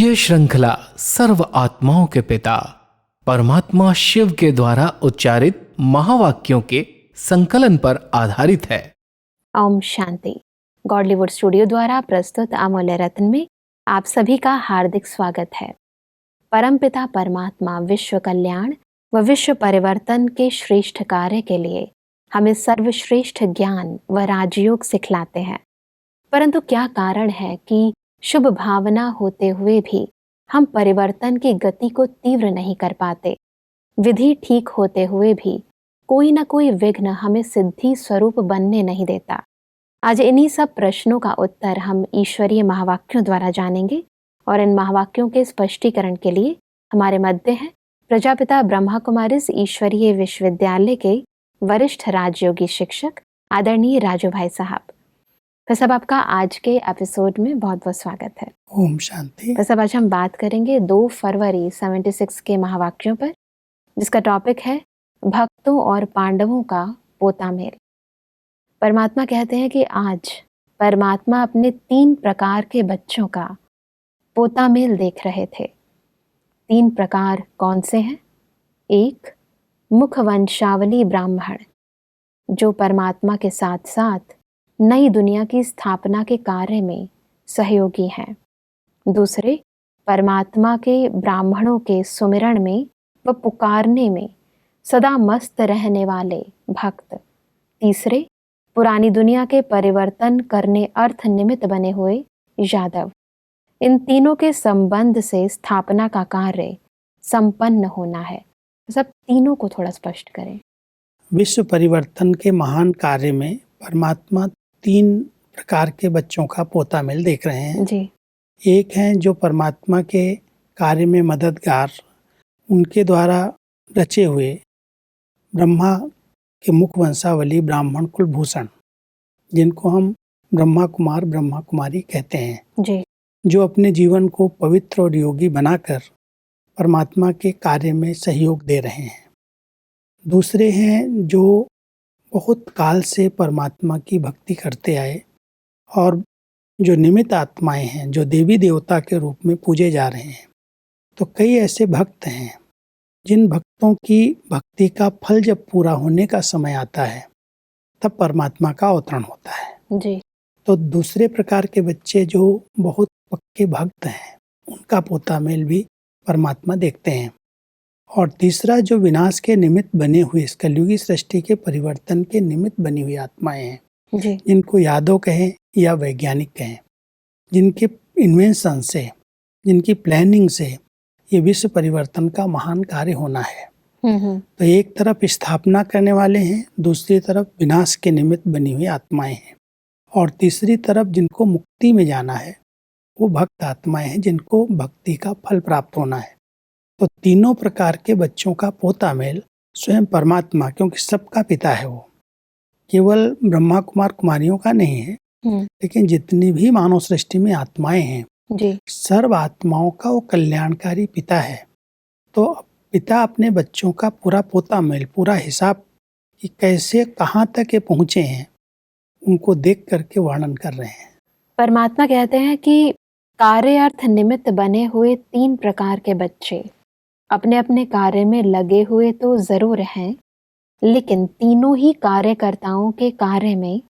ये श्रृंखला सर्व आत्माओं के पिता परमात्मा शिव के द्वारा उच्चारित महावाक्यों के संकलन पर आधारित है। ओम शांति। गॉडलीवुड स्टूडियो द्वारा प्रस्तुत अमूल्य रत्न में आप सभी का हार्दिक स्वागत है। परमपिता परमात्मा विश्व कल्याण व विश्व परिवर्तन के श्रेष्ठ कार्य के लिए हमें सर्वश्रेष्ठ ज्ञान व राजयोग सिखलाते हैं। परंतु क्या कारण है कि शुभ भावना होते हुए भी हम परिवर्तन की गति को तीव्र नहीं कर पाते? विधि ठीक होते हुए भी कोई न कोई विघ्न हमें सिद्धि स्वरूप बनने नहीं देता। आज इन्हीं सब प्रश्नों का उत्तर हम ईश्वरीय महावाक्यों द्वारा जानेंगे और इन महावाक्यों के स्पष्टीकरण के लिए हमारे मध्य हैं प्रजापिता ब्रह्मा कुमारीज ईश्वरीय विश्वविद्यालय के वरिष्ठ राजयोगी शिक्षक आदरणीय राजू भाई साहब। तो सब आपका आज के एपिसोड में बहुत बहुत स्वागत है। ओम शांति। तो सब आज हम बात करेंगे 2 फरवरी 76 के महावाक्यों पर, जिसका टॉपिक है भक्तों और पांडवों का पोता मेल। परमात्मा कहते हैं कि आज परमात्मा अपने 3 प्रकार के बच्चों का पोता मेल देख रहे थे। 3 प्रकार कौन से हैं? 1, मुख वंशावली ब्राह्मण, जो परमात्मा के साथ साथ नई दुनिया की स्थापना के कार्य में सहयोगी हैं। दूसरे, परमात्मा के ब्राह्मणों के सुमिरण में व पुकारने में सदा मस्त रहने वाले भक्त। तीसरे, पुरानी दुनिया के परिवर्तन करने अर्थ निमित्त बने हुए यादव। इन तीनों के संबंध से स्थापना का कार्य संपन्न होना है। सब तीनों को थोड़ा स्पष्ट करें। विश्व परिवर्तन के महान कार्य में परमात्मा 3 प्रकार के बच्चों का पोता मेल देख रहे हैं जी। एक हैं जो परमात्मा के कार्य में मददगार, उनके द्वारा रचे हुए ब्रह्मा के मुख वंशावली ब्राह्मण कुलभूषण, जिनको हम ब्रह्मा कुमार ब्रह्मा कुमारी कहते हैं जी। जो अपने जीवन को पवित्र और योगी बनाकर परमात्मा के कार्य में सहयोग दे रहे हैं। दूसरे हैं जो बहुत काल से परमात्मा की भक्ति करते आए और जो निमित्त आत्माएं हैं, जो देवी देवता के रूप में पूजे जा रहे हैं। तो कई ऐसे भक्त हैं जिन भक्तों की भक्ति का फल जब पूरा होने का समय आता है तब परमात्मा का अवतरण होता है जी। तो दूसरे प्रकार के बच्चे जो बहुत पक्के भक्त हैं, उनका पोता मेल भी परमात्मा देखते हैं। और तीसरा, जो विनाश के निमित्त बने हुए इस कलयुगी सृष्टि के परिवर्तन के निमित्त बनी हुई आत्माएं हैं जी। जिनको यादव कहें या वैज्ञानिक कहें, जिनके इन्वेंशन से, जिनकी प्लानिंग से ये विश्व परिवर्तन का महान कार्य होना है। तो एक तरफ स्थापना करने वाले हैं, दूसरी तरफ विनाश के निमित्त बनी हुई आत्माएं हैं, और तीसरी तरफ जिनको मुक्ति में जाना है वो भक्त आत्माएं हैं जिनको भक्ति का फल प्राप्त होना है। तो तीनों प्रकार के बच्चों का पोता मेल स्वयं परमात्मा, क्योंकि सबका पिता है वो, केवल ब्रह्मा कुमार कुमारियों का नहीं है, लेकिन जितनी भी मानव सृष्टि में आत्माएं हैं जी। सर्व आत्माओं का वो कल्याणकारी पिता है। तो पिता अपने बच्चों का पूरा पोता मेल, पूरा हिसाब कि कैसे कहाँ तक ये पहुँचे हैं, उनको देख करके वर्णन कर रहे हैं। परमात्मा कहते हैं कि कार्य अर्थ निमित्त बने हुए 3 प्रकार के बच्चे अपने अपने कार्य में लगे हुए तो जरूर हैं, लेकिन तीनों ही कार्यकर्ताओं के कार्य में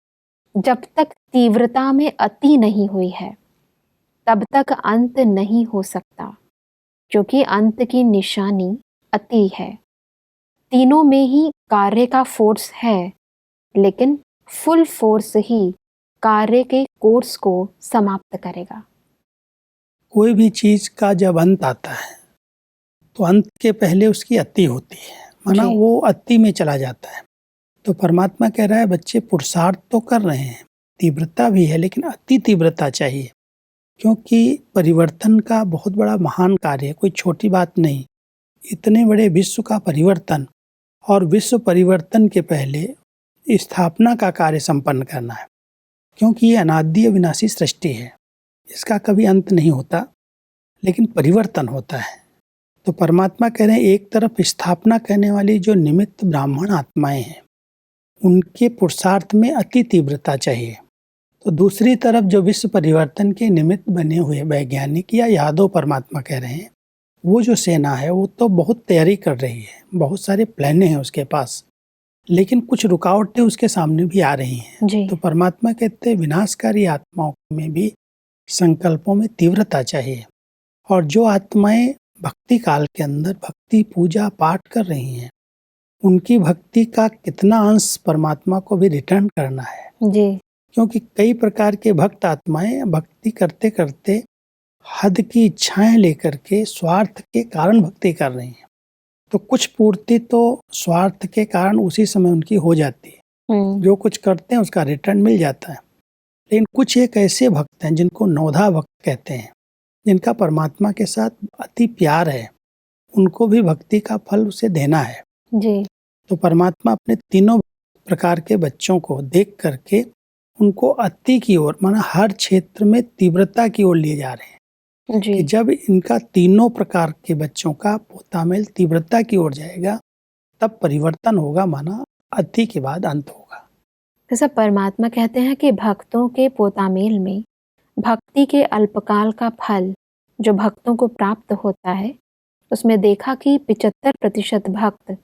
जब तक तीव्रता में अति नहीं हुई है तब तक अंत नहीं हो सकता, क्योंकि अंत की निशानी अति है। तीनों में ही कार्य का फोर्स है, लेकिन फुल फोर्स ही कार्य के कोर्स को समाप्त करेगा। कोई भी चीज का जब अंत आता है तो अंत के पहले उसकी अति होती है, माना वो अति में चला जाता है। तो परमात्मा कह रहा है बच्चे पुरुषार्थ तो कर रहे हैं, तीव्रता भी है, लेकिन अति तीव्रता चाहिए, क्योंकि परिवर्तन का बहुत बड़ा महान कार्य है, कोई छोटी बात नहीं। इतने बड़े विश्व का परिवर्तन और विश्व परिवर्तन के पहले स्थापना का कार्य संपन्न करना है, क्योंकि ये अनाद्य विनाशी सृष्टि है, इसका कभी अंत नहीं होता, लेकिन परिवर्तन होता है। तो परमात्मा कह रहे हैं एक तरफ स्थापना करने वाली जो निमित्त ब्राह्मण आत्माएं हैं, उनके पुरुषार्थ में अति तीव्रता चाहिए, तो दूसरी तरफ जो विश्व परिवर्तन के निमित्त बने हुए वैज्ञानिक या यादव परमात्मा कह रहे हैं, वो जो सेना है वो तो बहुत तैयारी कर रही है, बहुत सारे प्लाने हैं उसके पास, लेकिन कुछ रुकावटें उसके सामने भी आ रही हैं। जी। तो परमात्मा कहते हैं विनाशकारी आत्माओं में भी संकल्पों में तीव्रता चाहिए, और जो आत्माएं भक्ति काल के अंदर भक्ति पूजा पाठ कर रही हैं, उनकी भक्ति का कितना अंश परमात्मा को भी रिटर्न करना है। जी। क्योंकि कई प्रकार के भक्त आत्माएं भक्ति करते करते हद की इच्छाएं लेकर के स्वार्थ के कारण भक्ति कर रही हैं, तो कुछ पूर्ति तो स्वार्थ के कारण उसी समय उनकी हो जाती है, जो कुछ करते हैं उसका रिटर्न मिल जाता है। लेकिन कुछ एक ऐसे भक्त हैं जिनको नवधा भक्त कहते हैं, जिनका परमात्मा के साथ अति प्यार है, उनको भी भक्ति का फल उसे देना है। जी। तो परमात्मा अपने तीनों प्रकार के बच्चों को देख करके उनको अति की ओर, माना हर क्षेत्र में तीव्रता की ओर लिए जा रहे हैं। जी। कि जब इनका तीनों प्रकार के बच्चों का पोतामेल तीव्रता की ओर जाएगा, तब परिवर्तन होगा, माना अति के बाद अंत होगा। जैसा परमात्मा कहते हैं कि भक्तों के पोतामेल में भक्ति के अल्पकाल का फल जो भक्तों को प्राप्त होता है, उसमें देखा कि 75% भक्त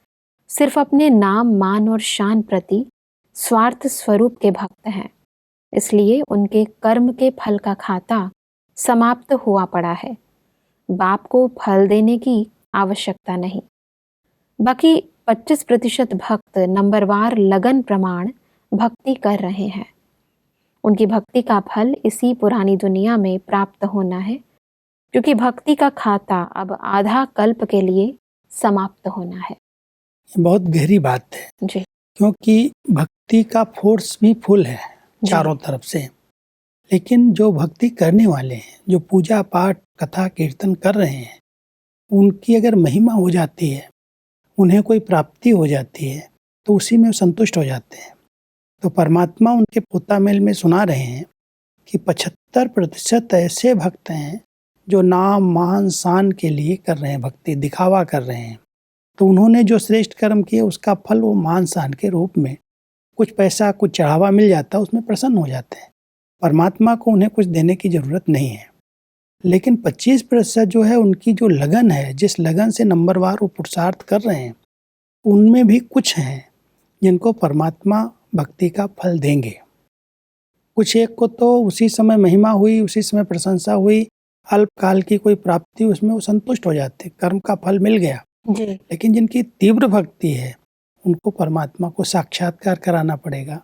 सिर्फ अपने नाम मान और शान प्रति स्वार्थ स्वरूप के भक्त हैं, इसलिए उनके कर्म के फल का खाता समाप्त हुआ पड़ा है। बाप को फल देने की आवश्यकता नहीं। बाकी 25% भक्त नंबरवार लगन प्रमाण भक्ति कर रहे हैं। उनकी भक्ति का फल इसी पुरानी दुनिया में प्राप्त होना है, क्योंकि भक्ति का खाता अब आधा कल्प के लिए समाप्त होना है। बहुत गहरी बात है जी। क्योंकि भक्ति का फोर्स भी फुल है चारों तरफ से, लेकिन जो भक्ति करने वाले हैं, जो पूजा पाठ कथा कीर्तन कर रहे हैं, उनकी अगर महिमा हो जाती है, उन्हें कोई प्राप्ति हो जाती है, तो उसी में संतुष्ट हो जाते हैं। तो परमात्मा उनके पोतामेल में सुना रहे हैं कि 75% ऐसे भक्त हैं जो नाम मान शान के लिए कर रहे हैं, भक्ति दिखावा कर रहे हैं। तो उन्होंने जो श्रेष्ठ कर्म किए उसका फल वो मान शान के रूप में कुछ पैसा कुछ चढ़ावा मिल जाता है, उसमें प्रसन्न हो जाते हैं। परमात्मा को उन्हें कुछ देने की जरूरत नहीं है। लेकिन 25% जो है उनकी जो लगन है, जिस लगन से नंबरवार वो पुरुषार्थ कर रहे हैं, उनमें भी कुछ हैं जिनको परमात्मा भक्ति का फल देंगे। कुछ एक को तो उसी समय महिमा हुई, उसी समय प्रशंसा हुई, अल्पकाल की कोई प्राप्ति, उसमें वो संतुष्ट हो जाते, कर्म का फल मिल गया। जी। लेकिन जिनकी तीव्र भक्ति है, उनको परमात्मा को साक्षात्कार कराना पड़ेगा,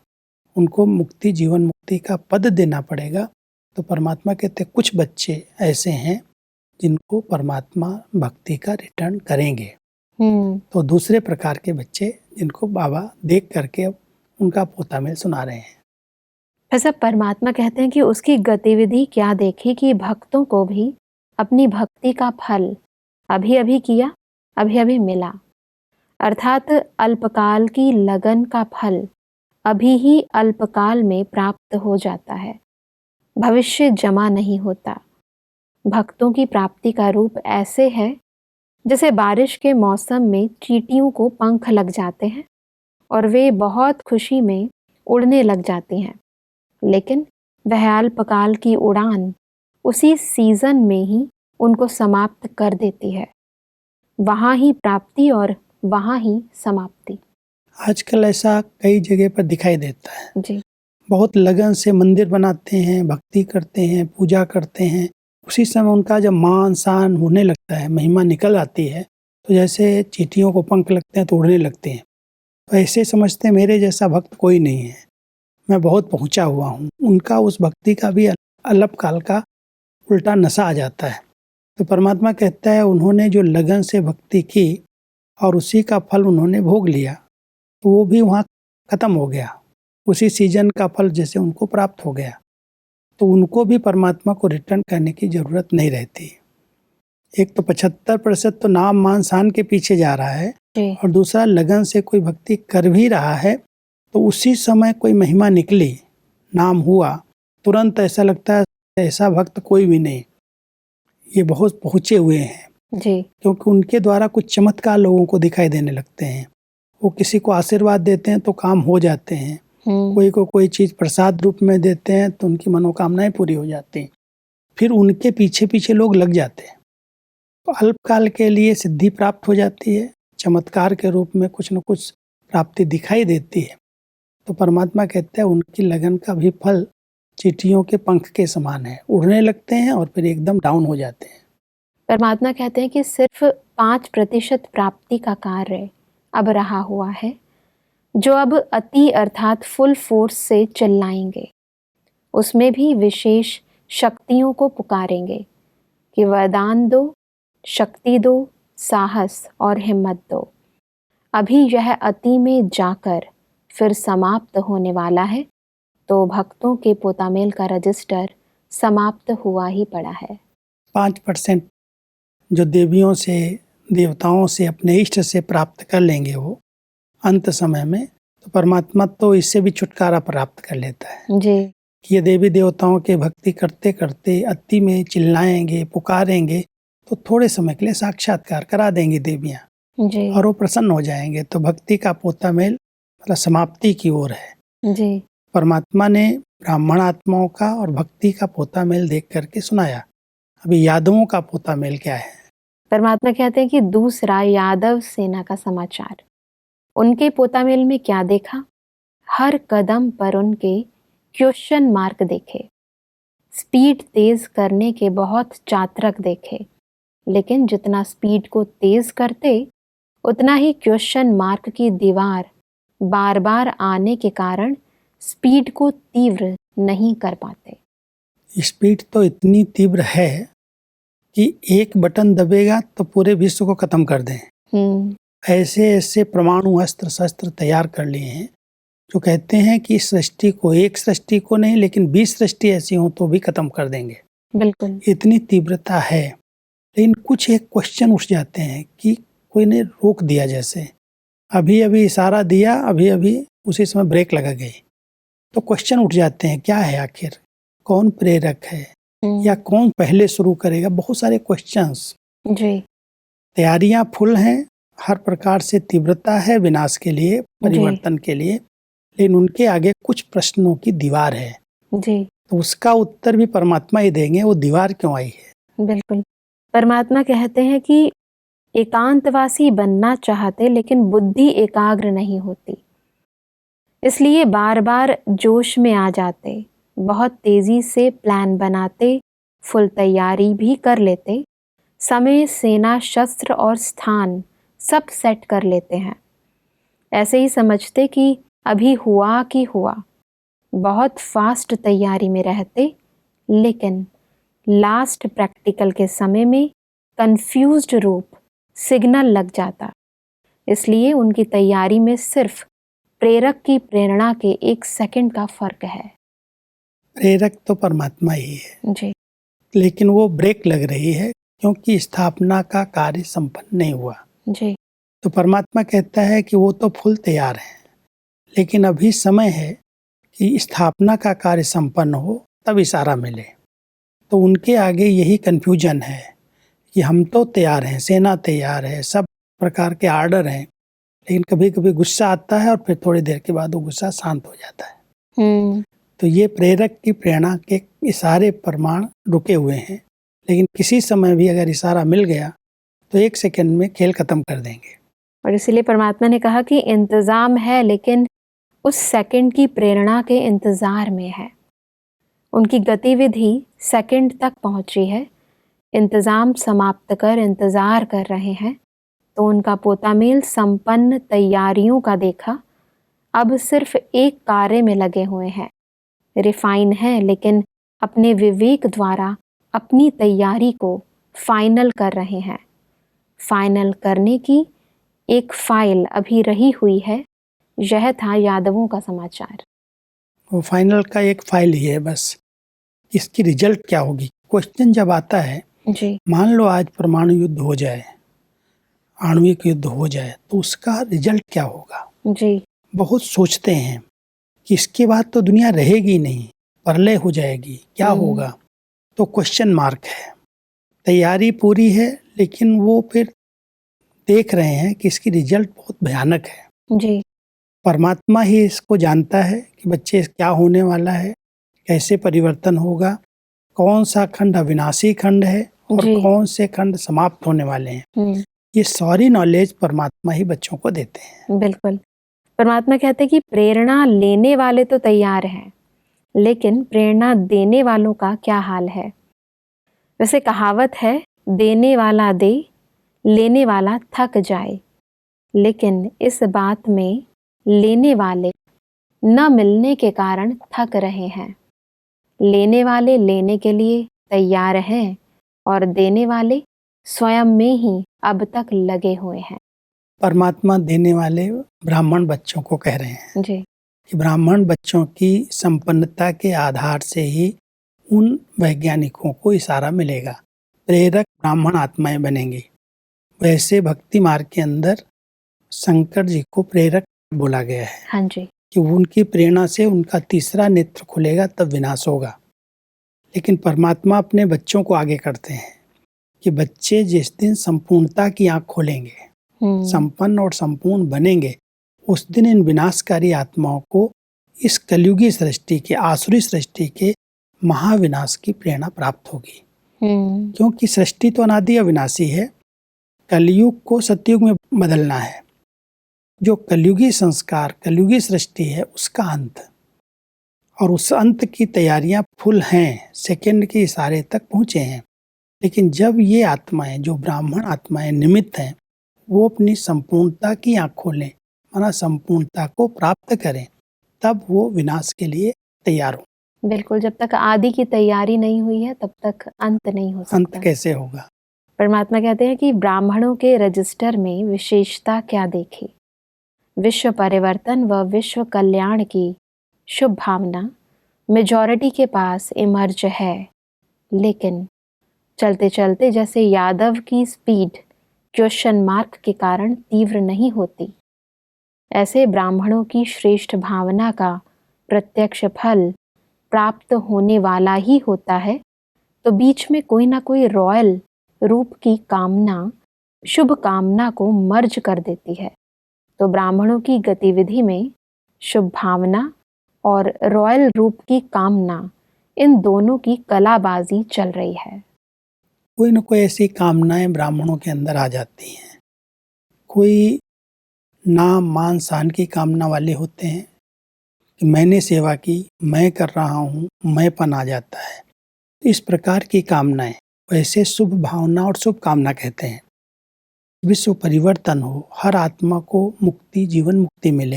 उनको मुक्ति जीवन मुक्ति का पद देना पड़ेगा। तो परमात्मा कहते कुछ बच्चे ऐसे हैं जिनको परमात्मा भक्ति का रिटर्न करेंगे। तो दूसरे प्रकार के बच्चे जिनको बाबा देख करके उनका पोतामेल सुना रहे हैं। ऐसा परमात्मा कहते हैं कि उसकी गतिविधि क्या देखी कि भक्तों को भी अपनी भक्ति का फल अभी अभी किया, अभी अभी मिला। अर्थात अल्पकाल की लगन का फल अभी ही अल्पकाल में प्राप्त हो जाता है, भविष्य जमा नहीं होता। भक्तों की प्राप्ति का रूप ऐसे है जैसे बारिश के मौसम में चींटियों को पंख लग जाते हैं और वे बहुत खुशी में उड़ने लग जाती हैं, लेकिन वह अल्पकाल की उड़ान उसी सीजन में ही उनको समाप्त कर देती है। वहाँ ही प्राप्ति और वहाँ ही समाप्ति। आजकल ऐसा कई जगह पर दिखाई देता है। जी। बहुत लगन से मंदिर बनाते हैं, भक्ति करते हैं, पूजा करते हैं, उसी समय उनका जब मान शान होने लगता है, महिमा निकल आती है, तो जैसे चींटियों को पंख लगते हैं तो उड़ने लगते हैं। तो ऐसे समझते हैं मेरे जैसा भक्त कोई नहीं है, मैं बहुत पहुंचा हुआ हूं। उनका उस भक्ति का भी अल्पकाल का उल्टा नशा आ जाता है। तो परमात्मा कहता है उन्होंने जो लगन से भक्ति की और उसी का फल उन्होंने भोग लिया, तो वो भी वहाँ खत्म हो गया, उसी सीजन का फल जैसे उनको प्राप्त हो गया। तो उनको भी परमात्मा को रिटर्न करने की जरूरत नहीं रहती। एक तो 75% तो नाम मान शान के पीछे जा रहा है, और दूसरा लगन से कोई भक्ति कर भी रहा है, तो उसी समय कोई महिमा निकली, नाम हुआ, तुरंत ऐसा लगता है ऐसा भक्त कोई भी नहीं, ये बहुत पहुँचे हुए हैं जी। क्योंकि उनके द्वारा कुछ चमत्कार लोगों को दिखाई देने लगते हैं। वो किसी को आशीर्वाद देते हैं तो काम हो जाते हैं, कोई को कोई चीज़ प्रसाद रूप में देते हैं तो उनकी मनोकामनाएं पूरी हो जाती हैं। फिर उनके पीछे पीछे लोग लग जाते हैं, तो अल्पकाल के लिए सिद्धि प्राप्त हो जाती है, चमत्कार के रूप में कुछ न कुछ प्राप्ति दिखाई देती है। तो परमात्मा कहते हैं उनकी लगन का भी फल चींटियों के पंख के समान है, उड़ने लगते हैं और फिर एकदम डाउन हो जाते हैं। परमात्मा कहते हैं कि सिर्फ 5% प्राप्ति का कार्य अब रहा हुआ है, जो अब अति अर्थात फुल फोर्स से चिल्लाएंगे, उसमें भी विशेष शक्तियों को पुकारेंगे कि वरदान दो, शक्ति दो, साहस और हिम्मत दो। अभी यह अति में जाकर फिर समाप्त होने वाला है, तो भक्तों के पोतामेल का रजिस्टर समाप्त हुआ ही पड़ा है। 5% जो देवियों से देवताओं से अपने इष्ट से प्राप्त कर लेंगे वो अंत समय में, तो परमात्मा तो इससे भी छुटकारा प्राप्त कर लेता है जी कि ये देवी देवताओं के भक्ति करते करते अति में चिल्लाएंगे, पुकारेंगे, तो थोड़े समय के लिए साक्षात्कार करा देंगी देवियाँ जी और वो प्रसन्न हो जाएंगे। तो भक्ति का पोतामेल मतलब समाप्ति की ओर है। जी परमात्मा ने ब्राह्मण आत्माओं का और भक्ति का पोतामेल देख करके सुनाया। अभी यादवों का पोतामेल क्या है? परमात्मा कहते हैं कि दूसरा यादव सेना का समाचार। उनके पोतामेल में क्या देखा? हर कदम पर उनके क्वेश्चन मार्क देखे, स्पीड तेज करने के बहुत चातरक देखे, लेकिन जितना स्पीड को तेज करते उतना ही क्वेश्चन मार्क की दीवार बार बार आने के कारण स्पीड को तीव्र नहीं कर पाते। स्पीड तो इतनी तीव्र है कि एक बटन दबेगा तो पूरे विश्व को खत्म कर दें। ऐसे ऐसे परमाणु अस्त्र शस्त्र तैयार कर लिए हैं जो कहते हैं कि सृष्टि को, एक सृष्टि को नहीं लेकिन 20 सृष्टि ऐसी हो तो भी खत्म कर देंगे। बिल्कुल इतनी तीव्रता है। लेकिन कुछ एक क्वेश्चन उठ जाते हैं कि कोई ने रोक दिया, जैसे अभी अभी इशारा दिया, अभी अभी उसी समय ब्रेक लगा गई, तो क्वेश्चन उठ जाते हैं क्या है आखिर, कौन प्रेरक है या कौन पहले शुरू करेगा। बहुत सारे क्वेश्चंस। जी तैयारियां फुल हैं, हर प्रकार से तीव्रता है विनाश के लिए, परिवर्तन के लिए, लेकिन उनके आगे कुछ प्रश्नों की दीवार है। जी तो उसका उत्तर भी परमात्मा ही देंगे, वो दीवार क्यों आई है। बिल्कुल। परमात्मा कहते हैं कि एकांतवासी बनना चाहते लेकिन बुद्धि एकाग्र नहीं होती, इसलिए बार बार जोश में आ जाते, बहुत तेजी से प्लान बनाते, फुल तैयारी भी कर लेते, समय, सेना, शस्त्र और स्थान सब सेट कर लेते हैं। ऐसे ही समझते कि अभी हुआ कि हुआ, बहुत फास्ट तैयारी में रहते, लेकिन लास्ट प्रैक्टिकल के समय में कंफ्यूज्ड रूप सिग्नल लग जाता। इसलिए उनकी तैयारी में सिर्फ प्रेरक की प्रेरणा के 1 सेकंड का फर्क है। प्रेरक तो परमात्मा ही है जी लेकिन वो ब्रेक लग रही है क्योंकि स्थापना का कार्य संपन्न नहीं हुआ। जी तो परमात्मा कहता है कि वो तो फुल तैयार है, लेकिन अभी समय है कि स्थापना का कार्य संपन्न हो तब इशारा मिले। तो उनके आगे यही कन्फ्यूजन है कि हम तो तैयार हैं, सेना तैयार है, सब प्रकार के आर्डर हैं, लेकिन कभी कभी गुस्सा आता है और फिर थोड़ी देर के बाद वो गुस्सा शांत हो जाता है। तो ये प्रेरक की प्रेरणा के इशारे प्रमाण रुके हुए हैं, लेकिन किसी समय भी अगर इशारा मिल गया तो 1 सेकंड में खेल खत्म कर देंगे। और इसीलिए परमात्मा ने कहा कि इंतजाम है, लेकिन उस सेकंड की प्रेरणा के इंतजार में है। उनकी गतिविधि सेकंड तक पहुंची है, इंतजाम समाप्त कर इंतजार कर रहे हैं। तो उनका पोतामेल संपन्न तैयारियों का देखा, अब सिर्फ एक कार्य में लगे हुए हैं। रिफाइन है, लेकिन अपने विवेक द्वारा अपनी तैयारी को फाइनल कर रहे हैं। फाइनल करने की एक फाइल अभी रही हुई है। यह था यादवों का समाचार। वो फाइनल का एक फाइल ही है बस। इसकी रिजल्ट क्या होगी? क्वेश्चन जब आता है, जी मान लो आज परमाणु युद्ध हो जाए, आणविक युद्ध हो जाए, तो उसका रिजल्ट क्या होगा? जी बहुत सोचते हैं कि इसके बाद तो दुनिया रहेगी नहीं, प्रलय हो जाएगी, क्या होगा? तो क्वेश्चन मार्क है। तैयारी पूरी है, लेकिन वो फिर देख रहे हैं कि इसकी रिजल्ट बहुत भयानक है। जी परमात्मा ही इसको जानता है कि बच्चे क्या होने वाला है, कैसे परिवर्तन होगा, कौन सा खंड अविनाशी खंड है और जी। कौन से खंड समाप्त होने वाले हैं। हम्म, ये सारी नॉलेज परमात्मा ही बच्चों को देते हैं। बिल्कुल। परमात्मा कहते हैं कि प्रेरणा लेने वाले तो तैयार हैं, लेकिन प्रेरणा देने वालों का क्या हाल है। वैसे कहावत है, देने वाला दे, लेने वाला थक जाए। लेकिन इस बात में लेने वाले न मिलने के कारण थक रहे हैं। लेने वाले लेने के लिए तैयार हैं और देने वाले स्वयं में ही अब तक लगे हुए हैं। परमात्मा देने वाले ब्राह्मण बच्चों को कह रहे हैं जी। कि ब्राह्मण बच्चों की संपन्नता के आधार से ही उन वैज्ञानिकों को इशारा मिलेगा, प्रेरक ब्राह्मण आत्माएं बनेंगी। वैसे भक्ति मार्ग के अंदर शंकर जी को प्रेरक बोला गया है हाँ जी। कि उनकी प्रेरणा से उनका तीसरा नेत्र खुलेगा, तब विनाश होगा। लेकिन परमात्मा अपने बच्चों को आगे करते हैं कि बच्चे जिस दिन संपूर्णता की आंख खोलेंगे, संपन्न और संपूर्ण बनेंगे, उस दिन इन विनाशकारी आत्माओं को इस कलयुगी सृष्टि के, आसुरी सृष्टि के महाविनाश की प्रेरणा प्राप्त होगी। क्योंकि सृष्टि तो अनादि अविनाशी है, कलयुग को सतयुग में बदलना है। जो कलयुगी संस्कार, कलयुगी सृष्टि है, उसका अंत, और उस अंत की तैयारियां फुल हैं, सेकंड के इशारे तक पहुंचे हैं। लेकिन जब ये आत्माएं, जो ब्राह्मण आत्माएं निमित्त हैं, वो अपनी संपूर्णता की आंख खोलें, माना संपूर्णता को प्राप्त करें, तब वो विनाश के लिए तैयार हो। बिल्कुल, जब तक आदि की तैयारी नहीं हुई है तब तक अंत नहीं हो सकता। अंत कैसे होगा। परमात्मा कहते हैं कि ब्राह्मणों के रजिस्टर में विशेषता क्या देखी। विश्व परिवर्तन व विश्व कल्याण की शुभ भावना मेजॉरिटी के पास इमर्ज है, लेकिन चलते चलते जैसे यादव की स्पीड क्वेश्चन मार्क के कारण तीव्र नहीं होती, ऐसे ब्राह्मणों की श्रेष्ठ भावना का प्रत्यक्ष फल प्राप्त होने वाला ही होता है। तो बीच में कोई ना कोई रॉयल रूप की कामना शुभ कामना को मर्ज कर देती है। तो ब्राह्मणों की गतिविधि में शुभ भावना और रॉयल रूप की कामना, इन दोनों की कलाबाजी चल रही है। कोई न कोई ऐसी कामनाएं ब्राह्मणों के अंदर आ जाती हैं। कोई नाम मान शान की कामना वाले होते हैं कि मैंने सेवा की, मैं कर रहा हूँ, मैंपन आ जाता है। इस प्रकार की कामनाएं, वैसे शुभ भावना और शुभ कामना कहते हैं। विश्व परिवर्तन हो, हर आत्मा को मुक्ति, जीवन मुक्ति मिले,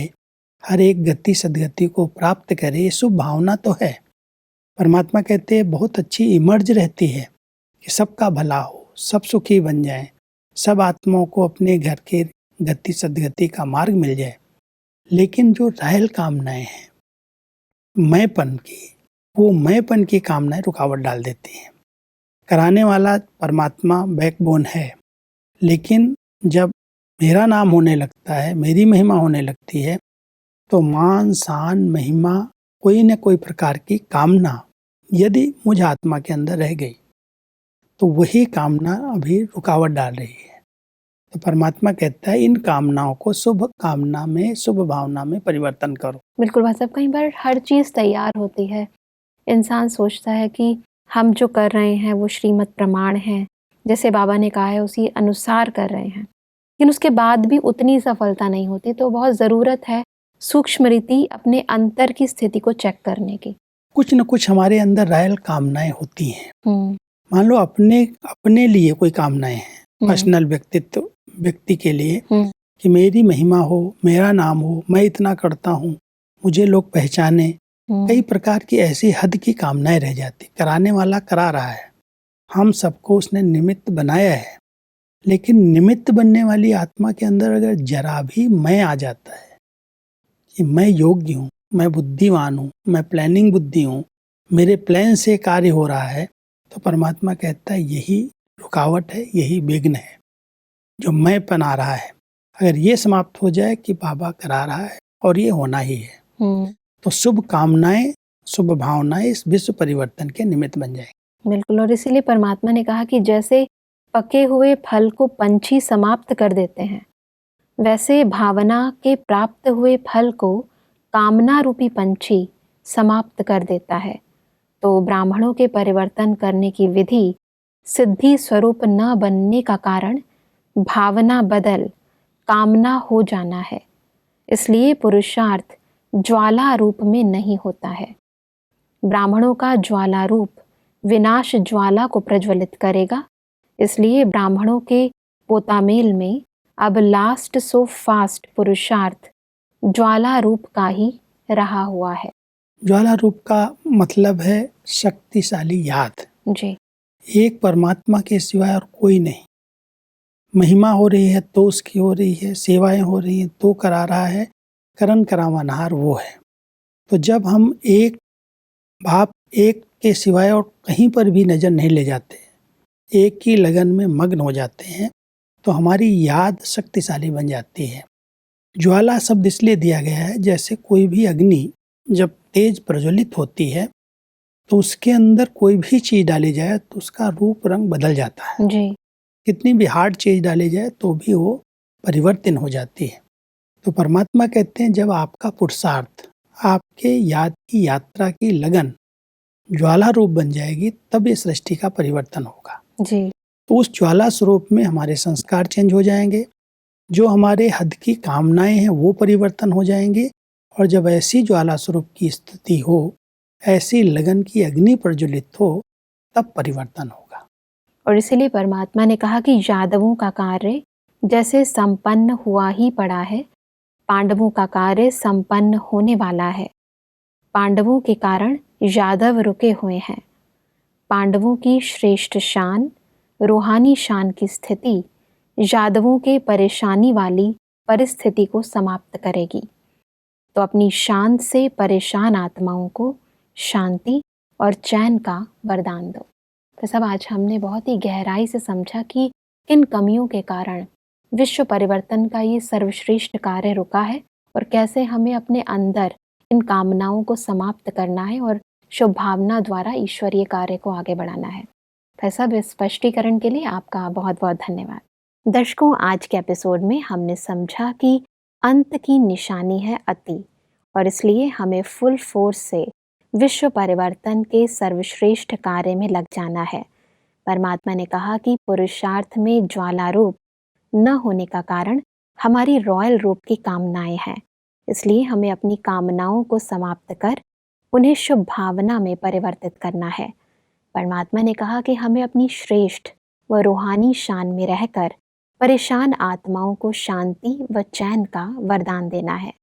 हर एक गति सदगति को प्राप्त करे, ये शुभ भावना तो है। परमात्मा कहते हैं बहुत अच्छी इमर्ज रहती है कि सबका भला हो, सब सुखी बन जाए, सब आत्माओं को अपने घर के गति सदगति का मार्ग मिल जाए। लेकिन जो रायल कामनाएं हैं मैंपन की, वो मैंपन की कामनाएं रुकावट डाल देती हैं। कराने वाला परमात्मा बैकबोन है, लेकिन जब मेरा नाम होने लगता है, मेरी महिमा होने लगती है, तो मान शान महिमा, कोई न कोई प्रकार की कामना यदि मुझ आत्मा के अंदर रह गई, तो वही कामना अभी रुकावट डाल रही है। तो परमात्मा कहता है इन कामनाओं को शुभ कामना में, शुभ भावना में परिवर्तन करो। बिल्कुल भाई साहब, कई बार हर चीज़ तैयार होती है, इंसान सोचता है कि हम जो कर रहे हैं वो श्रीमत प्रमाण है, जैसे बाबा ने कहा है उसी अनुसार कर रहे हैं, लेकिन उसके बाद भी उतनी सफलता नहीं होती। तो बहुत ज़रूरत है सूक्ष्म रीति अपने अंतर की स्थिति को चेक करने की। कुछ न कुछ हमारे अंदर रायल कामनाएं होती हैं। मान लो अपने लिए कोई कामनाएं हैं, पर्सनल व्यक्ति के लिए कि मेरी महिमा हो, मेरा नाम हो, मैं इतना करता हूँ, मुझे लोग पहचाने। कई प्रकार की ऐसी हद की कामनाएं रह जाती। कराने वाला करा रहा है, हम सबको उसने निमित्त बनाया है, लेकिन निमित्त बनने वाली आत्मा के अंदर अगर जरा भी मैं आ जाता है कि मैं योग्य हूँ, मैं बुद्धिमान हूँ, मैं प्लानिंग बुद्धि हूँ, मेरे प्लान से कार्य हो रहा है, तो परमात्मा कहता है यही रुकावट है, यही विघ्न है, जो मैं बना रहा है। अगर ये समाप्त हो जाए कि बाबा करा रहा है और ये होना ही है, तो शुभ कामनाएं, शुभ भावनाएं इस विश्व परिवर्तन के निमित्त बन जाएंगी। बिल्कुल, और इसीलिए परमात्मा ने कहा कि जैसे पके हुए फल को पंछी समाप्त कर देते हैं, वैसे भावना के प्राप्त हुए फल को कामना रूपी पंछी समाप्त कर देता है। तो ब्राह्मणों के परिवर्तन करने की विधि सिद्धि स्वरूप न बनने का कारण भावना बदल कामना हो जाना है। इसलिए पुरुषार्थ ज्वाला रूप में नहीं होता है। ब्राह्मणों का ज्वाला रूप विनाश ज्वाला को प्रज्वलित करेगा। इसलिए ब्राह्मणों के पोतामेल में अब लास्ट सो फास्ट पुरुषार्थ ज्वाला रूप का ही रहा हुआ है। ज्वाला रूप का मतलब है शक्तिशाली याद। जी, एक परमात्मा के सिवाय और कोई नहीं। महिमा हो रही है तो उसकी हो रही है, सेवाएं हो रही हैं तो करा रहा है, करण करावनहार वो है। तो जब हम एक भाव एक के सिवाय और कहीं पर भी नजर नहीं ले जाते, एक की लगन में मग्न हो जाते हैं, तो हमारी याद शक्तिशाली बन जाती है। ज्वाला शब्द इसलिए दिया गया है, जैसे कोई भी अग्नि जब तेज प्रज्वलित होती है तो उसके अंदर कोई भी चीज डाली जाए तो उसका रूप रंग बदल जाता है। जी, कितनी भी हार्ड चीज डाली जाए तो भी वो परिवर्तन हो जाती है। तो परमात्मा कहते हैं जब आपका पुरुषार्थ, आपके याद की यात्रा की लगन ज्वाला रूप बन जाएगी, तब ये सृष्टि का परिवर्तन होगा। जी, तो उस ज्वाला स्वरूप में हमारे संस्कार चेंज हो जाएंगे, जो हमारे हद की कामनाएं हैं वो परिवर्तन हो जाएंगे। और जब ऐसी ज्वाला स्वरूप की स्थिति हो, ऐसी लगन की अग्नि प्रज्वलित हो, तब परिवर्तन होगा। और इसीलिए परमात्मा ने कहा कि यादवों का कार्य जैसे संपन्न हुआ ही पड़ा है, पांडवों का कार्य संपन्न होने वाला है। पांडवों के कारण यादव रुके हुए हैं। पांडवों की श्रेष्ठ शान, रूहानी शान की स्थिति यादवों के परेशानी वाली परिस्थिति को समाप्त करेगी। तो अपनी शान से परेशान आत्माओं को शांति और चैन का वरदान दो। तो सब आज हमने बहुत ही गहराई से समझा कि किन कमियों के कारण विश्व परिवर्तन का ये सर्वश्रेष्ठ कार्य रुका है और कैसे हमें अपने अंदर इन कामनाओं को समाप्त करना है और शुभ भावना द्वारा ईश्वरीय कार्य को आगे बढ़ाना है। तो सब स्पष्टीकरण के लिए आपका बहुत बहुत धन्यवाद। दर्शकों, आज के एपिसोड में हमने समझा कि अंत की निशानी है अति, और इसलिए हमें फुल फोर्स से विश्व परिवर्तन के सर्वश्रेष्ठ कार्य में लग जाना है। परमात्मा ने कहा कि पुरुषार्थ में ज्वाला रूप न होने का कारण हमारी रॉयल रूप की कामनाएं हैं। इसलिए हमें अपनी कामनाओं को समाप्त कर उन्हें शुभ भावना में परिवर्तित करना है। परमात्मा ने कहा कि हमें अपनी श्रेष्ठ व रूहानी शान में रहकर परेशान आत्माओं को शांति व चैन का वरदान देना है।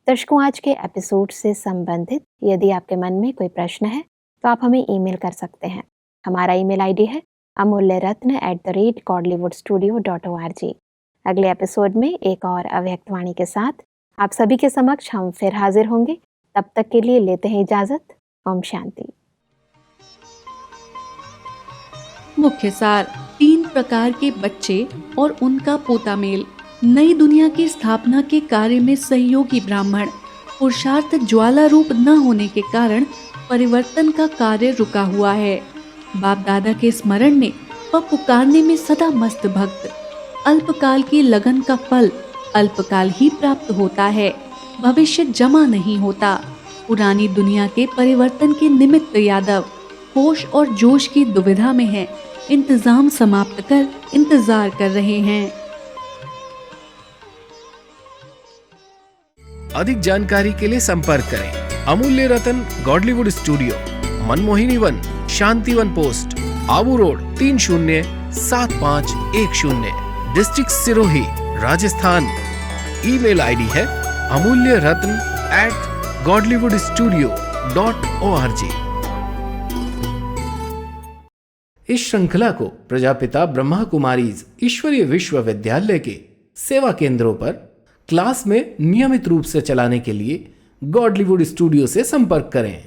दर्शकों, आज के एपिसोड से संबंधित यदि आपके मन में कोई प्रश्न है तो आप हमें ईमेल कर सकते हैं। हमारा ईमेल आईडी है amulyaratna@godlywoodstudio.org। अगले एपिसोड में एक और अव्यक्त वाणी के साथ आप सभी के समक्ष हम फिर हाजिर होंगे। तब तक के लिए लेते हैं इजाजत। ओम शांति। मुख्य सार: 3 प्रकार के बच्चे और उनका पोतामेल। नई दुनिया की स्थापना के कार्य में सहयोगी ब्राह्मण। पुरुषार्थ ज्वाला रूप न होने के कारण परिवर्तन का कार्य रुका हुआ है। बाप दादा के स्मरण में व पुकारने में सदा मस्त भक्त। अल्पकाल की लगन का फल अल्पकाल ही प्राप्त होता है, भविष्य जमा नहीं होता। पुरानी दुनिया के परिवर्तन के निमित्त यादव होश और जोश की दुविधा में हैं, इंतजाम समाप्त कर इंतजार कर रहे हैं। अधिक जानकारी के लिए संपर्क करें Amulya Ratan Godlywood studio, Manmohini Van, Shantivan post, Abu road 307510, district Sirohi, Rajasthan. Email ID है amulyaratn@godlywoodstudio.org। इस श्रृंखला को प्रजापिता ब्रह्मा कुमारीज ईश्वरीय विश्वविद्यालय के सेवा केंद्रों पर क्लास में नियमित रूप से चलाने के लिए गॉडलीवुड स्टूडियो से संपर्क करें।